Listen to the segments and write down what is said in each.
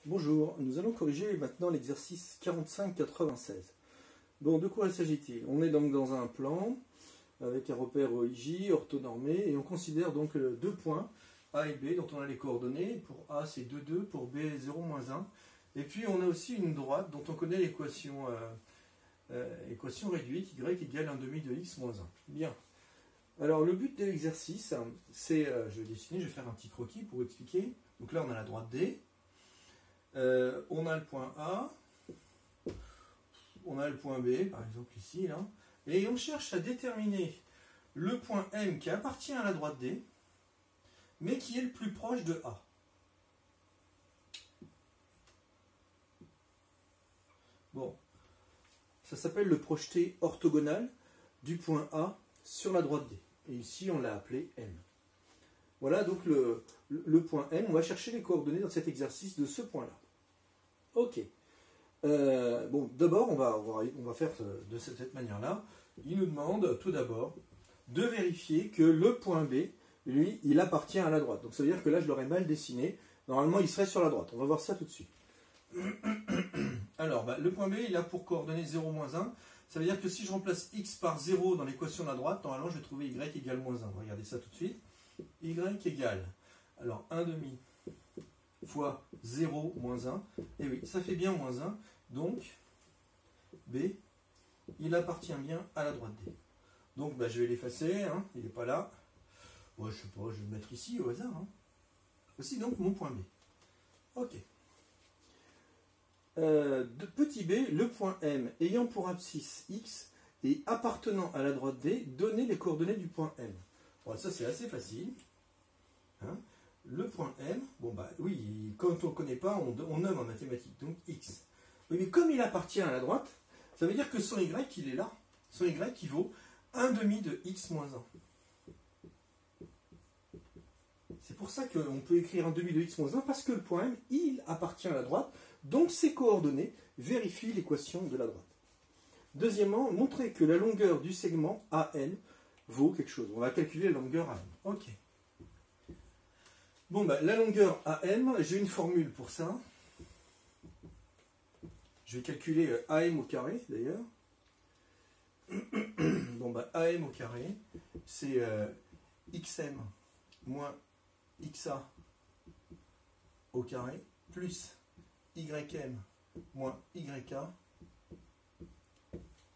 Bonjour, nous allons corriger maintenant l'exercice 45-96. Bon, de quoi s'agit-il? On est donc dans un plan avec un repère OIJ orthonormé et on considère donc deux points A et B dont on a les coordonnées. Pour A c'est 2, 2, pour B 0, moins 1. Et puis on a aussi une droite dont on connaît l'équation réduite, y égale 1/2 de x moins 1. Bien. Alors le but de l'exercice, c'est, je vais dessiner, je vais faire un petit croquis pour expliquer. Donc là on a la droite D. On a le point A, on a le point B, par exemple ici, là, et on cherche à déterminer le point M qui appartient à la droite D, mais qui est le plus proche de A. Bon, ça s'appelle le projeté orthogonal du point A sur la droite D, et ici on l'a appelé M. Voilà donc le point M, on va chercher les coordonnées dans cet exercice de ce point-là. Ok. Bon, d'abord, on va faire de cette manière-là. Il nous demande tout d'abord de vérifier que le point B, lui, il appartient à la droite. Donc ça veut dire que là, je l'aurais mal dessiné. Normalement, il serait sur la droite. On va voir ça tout de suite. Alors, le point B, il a pour coordonnées 0, moins 1. Ça veut dire que si je remplace x par 0 dans l'équation de la droite, normalement, je vais trouver y égale moins 1. On va regarder ça tout de suite. Y égale, alors 1/2 fois 0 moins 1, et oui, ça fait bien moins 1, donc B, il appartient bien à la droite D. Donc je vais l'effacer, hein, il n'est pas là. Ouais, je sais pas, je vais le mettre ici au hasard. Hein. Voici donc mon point B. Ok. De petit b, le point M ayant pour abscisse x et appartenant à la droite D, donner les coordonnées du point M. Bon, ça c'est assez facile. Hein. Le point M, bon oui, quand on ne connaît pas, on nomme en mathématiques, donc x. Oui, mais comme il appartient à la droite, ça veut dire que son y, il est là. Son y, il vaut 1/2 de x moins 1. C'est pour ça qu'on peut écrire 1/2 de x moins 1, parce que le point M, il appartient à la droite, donc ses coordonnées vérifient l'équation de la droite. Deuxièmement, montrer que la longueur du segment AN vaut quelque chose. On va calculer la longueur AM. Ok. Bon, la longueur AM, j'ai une formule pour ça. Je vais calculer AM au carré, d'ailleurs. Bon, AM au carré, c'est XM moins XA au carré, plus YM moins YK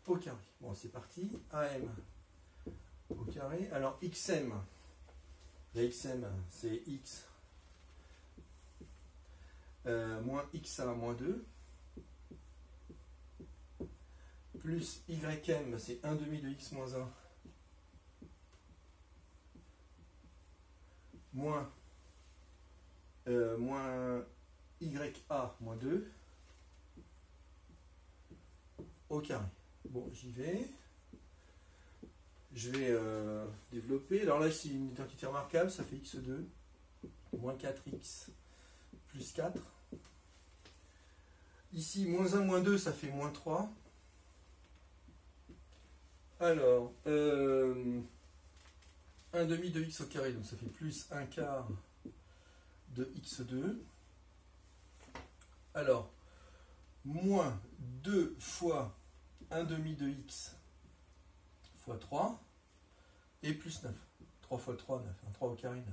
au carré. Bon, c'est parti. AM au carré. Alors, XM. La XM, c'est X moins XA moins 2, plus YM, c'est 1/2 de X moins 1, moins YA moins 2, au carré. Bon, j'y vais. Je vais développer. Alors là, c'est une identité remarquable, ça fait x2 moins 4x plus 4. Ici, moins 1, moins 2, ça fait moins 3. Alors, 1/2 de x au carré, donc ça fait plus 1/4 de x2. Alors, moins 2 fois 1/2 de x fois 3, et plus 9. 3 fois 3, 9. 3 au carré, 9.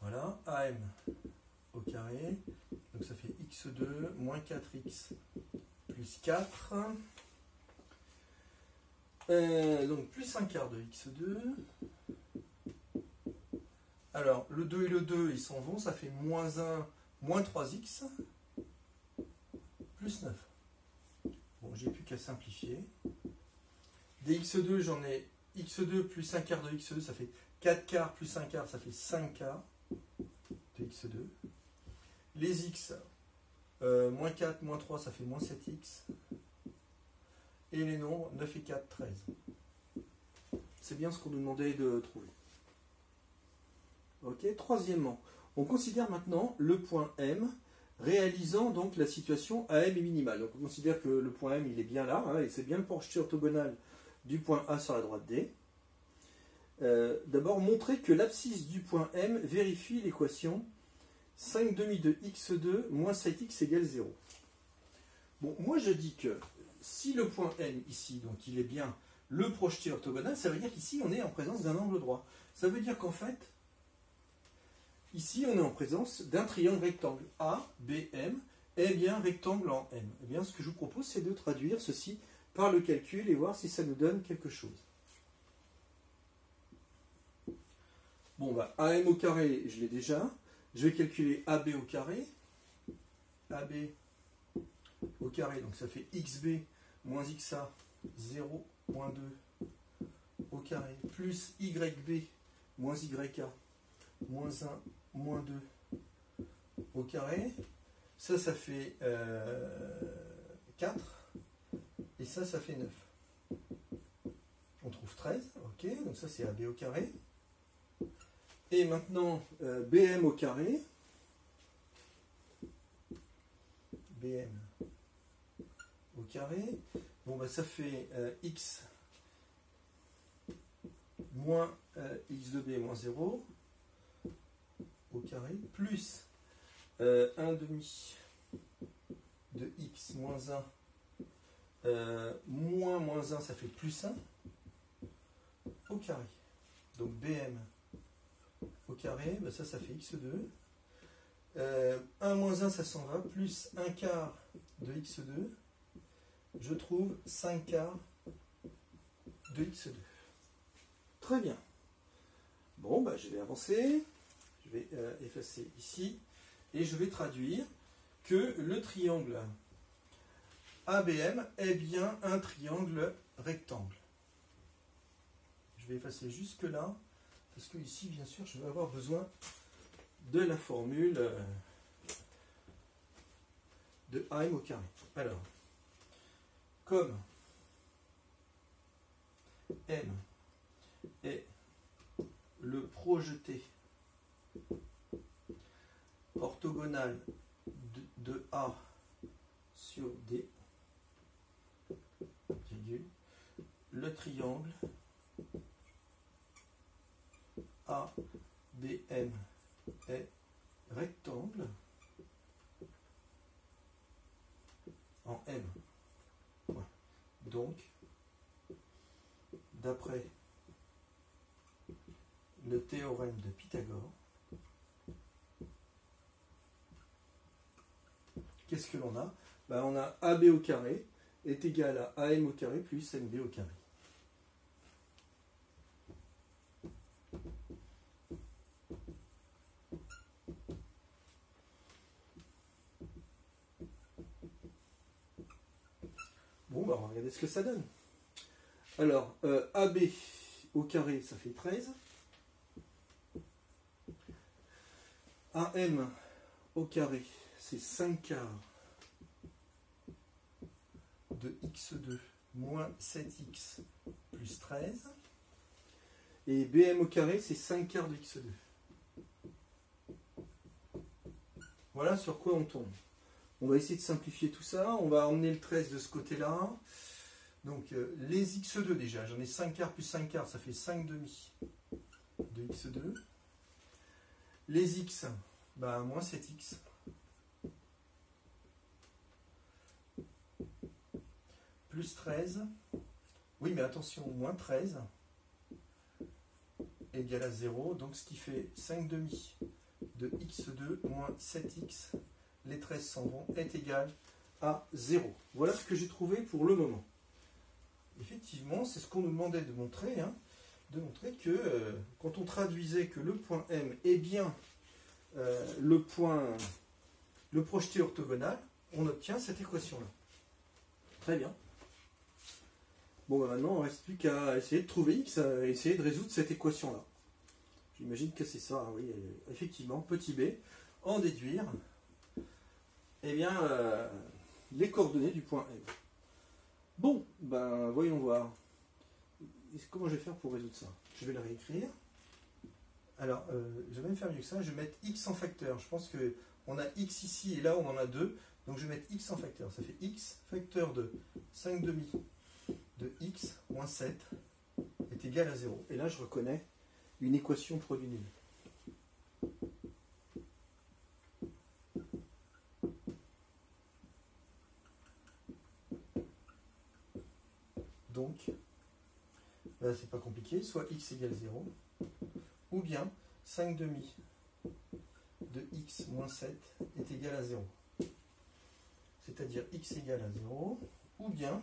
Voilà, AM au carré. Donc ça fait x2 moins 4x plus 4. Donc plus 1/4 de x2. Alors, le 2 et le 2, ils s'en vont. Ça fait moins 1, moins 3x plus 9. Bon, j'ai plus qu'à simplifier. Des x2, j'en ai x2 plus 1/4 de x2, ça fait 4/4 plus 1/4, ça fait 5/4 de x2. Les x, moins 4, moins 3, ça fait moins 7x. Et les nombres, 9 et 4, 13. C'est bien ce qu'on nous demandait de trouver. Ok. Troisièmement, on considère maintenant le point M réalisant donc la situation AM est minimale. Donc on considère que le point M, il est bien là, hein, et c'est bien le projeté orthogonal du point A sur la droite D. D'abord, montrer que l'abscisse du point M vérifie l'équation 5 demi de x2 moins 7x égale 0. Bon, moi je dis que si le point M ici, donc il est bien le projeté orthogonal, ça veut dire qu'ici on est en présence d'un angle droit. Ça veut dire qu'en fait, ici on est en présence d'un triangle rectangle. ABM est bien rectangle en M. Eh bien, ce que je vous propose, c'est de traduire ceci par le calcul et voir si ça nous donne quelque chose. Bon, bah, AM au carré, je l'ai déjà. Je vais calculer AB au carré. AB au carré, donc ça fait XB moins XA, 0, moins 2 au carré, plus YB moins YA, moins 1, moins 2 au carré. Ça fait 4. Et ça fait 9. On trouve 13. Ok, donc ça c'est AB au carré. Et maintenant, BM au carré. BM au carré. Bon, bah, ça fait X moins X de B moins 0 au carré, plus 1 demi de X moins 1 moins 1, ça fait plus 1 au carré. Donc BM au carré, bah ça fait x2. 1 moins 1, ça s'en va, plus 1 quart de x2. Je trouve 5 quarts de x2. Très bien. Bon, bah, je vais avancer. Je vais effacer ici. Et je vais traduire que le triangle ABM est bien un triangle rectangle. Je vais effacer jusque là. Parce que ici, bien sûr, je vais avoir besoin de la formule de AM au carré. Alors, comme M est le projeté orthogonal de A sur D, le triangle ABM est rectangle en M. Voilà. Donc, d'après le théorème de Pythagore, qu'est-ce que l'on a? Ben, on a AB au carré est égal à AM au carré plus MB au carré. Bon, bah, on va regarder ce que ça donne. Alors, AB au carré, ça fait 13. AM au carré, c'est 5 quarts de x2 moins 7x plus 13. Et BM au carré, c'est 5 quarts de x2. Voilà sur quoi on tombe. On va essayer de simplifier tout ça. On va emmener le 13 de ce côté-là. Donc, les x2 déjà, j'en ai 5 quarts plus 5 quarts, ça fait 5 demi de x2. Les x, bah, moins 7x. Plus 13. Oui, mais attention, moins 13 égale à 0. Donc, ce qui fait 5 demi de x2 moins 7x, les 13 s'en vont, est égal à 0. Voilà ce que j'ai trouvé pour le moment. Effectivement, c'est ce qu'on nous demandait de montrer, hein, de montrer que quand on traduisait que le point M est bien le projeté orthogonal, on obtient cette équation-là. Très bien. Bon, bah maintenant, on ne reste plus qu'à essayer de trouver x, essayer de résoudre cette équation-là. J'imagine que c'est ça, oui, effectivement, petit b, en déduire eh bien, les coordonnées du point M. Bon, ben voyons voir. Comment je vais faire pour résoudre ça? Je vais le réécrire. Alors, je vais même faire mieux que ça. Je vais mettre x en facteur. Je pense qu'on a x ici et là on en a 2. Donc je vais mettre x en facteur. Ça fait x facteur de 5 demi de x moins 7 est égal à 0. Et là, je reconnais une équation produit nul. donc, c'est pas compliqué, soit x égale 0, ou bien 5 demi de x moins 7 est égal à 0. C'est-à-dire x égale à 0, ou bien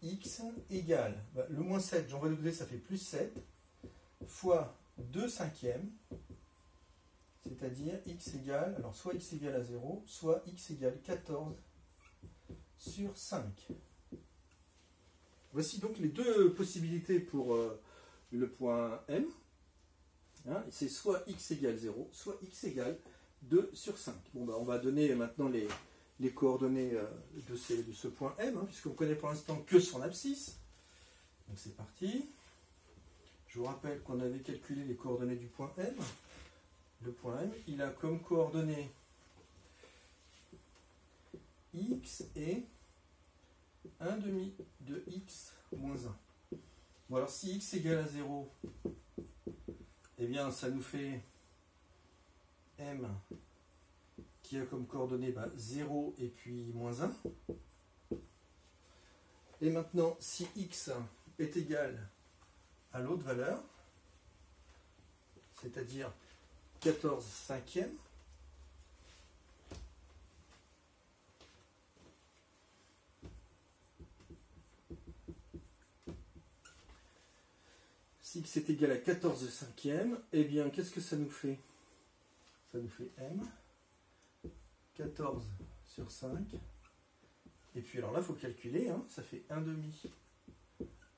x égale, le moins 7, j'en vois de côté, ça fait plus 7, fois 2 cinquièmes, c'est-à-dire x égale, alors soit x égale à 0, soit x égale 14 sur 5. Voici donc les deux possibilités pour le point M. Hein, c'est soit x égale 0, soit x égale 2 sur 5. Bon, on va donner maintenant les coordonnées de ce point M, hein, puisqu'on ne connaît pour l'instant que son abscisse. Donc c'est parti. Je vous rappelle qu'on avait calculé les coordonnées du point M. Le point M, il a comme coordonnées x et 1 demi de x moins 1. Bon, alors si x égale à 0, eh bien ça nous fait M qui a comme coordonnées 0 et puis moins 1. Et maintenant, si x est égal à l'autre valeur, c'est-à-dire 14 cinquièmes, si x est égal à 14 cinquièmes, eh bien, qu'est-ce que ça nous fait? Ça nous fait m, 14 sur 5. Et puis, alors là, il faut calculer, hein, ça fait 1 demi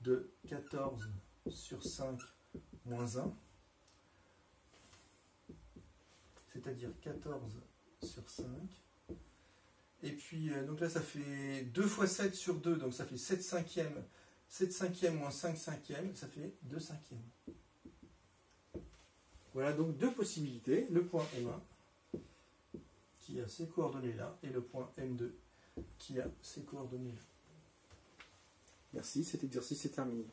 de 14 sur 5 moins 1. C'est-à-dire 14 sur 5. Et puis, donc là, ça fait 2 fois 7 sur 2, donc ça fait 7 cinquièmes. 7 cinquièmes moins 5 cinquièmes, ça fait 2 cinquièmes. Voilà donc deux possibilités, le point M1 qui a ces coordonnées-là et le point M2 qui a ces coordonnées-là. Merci, cet exercice est terminé.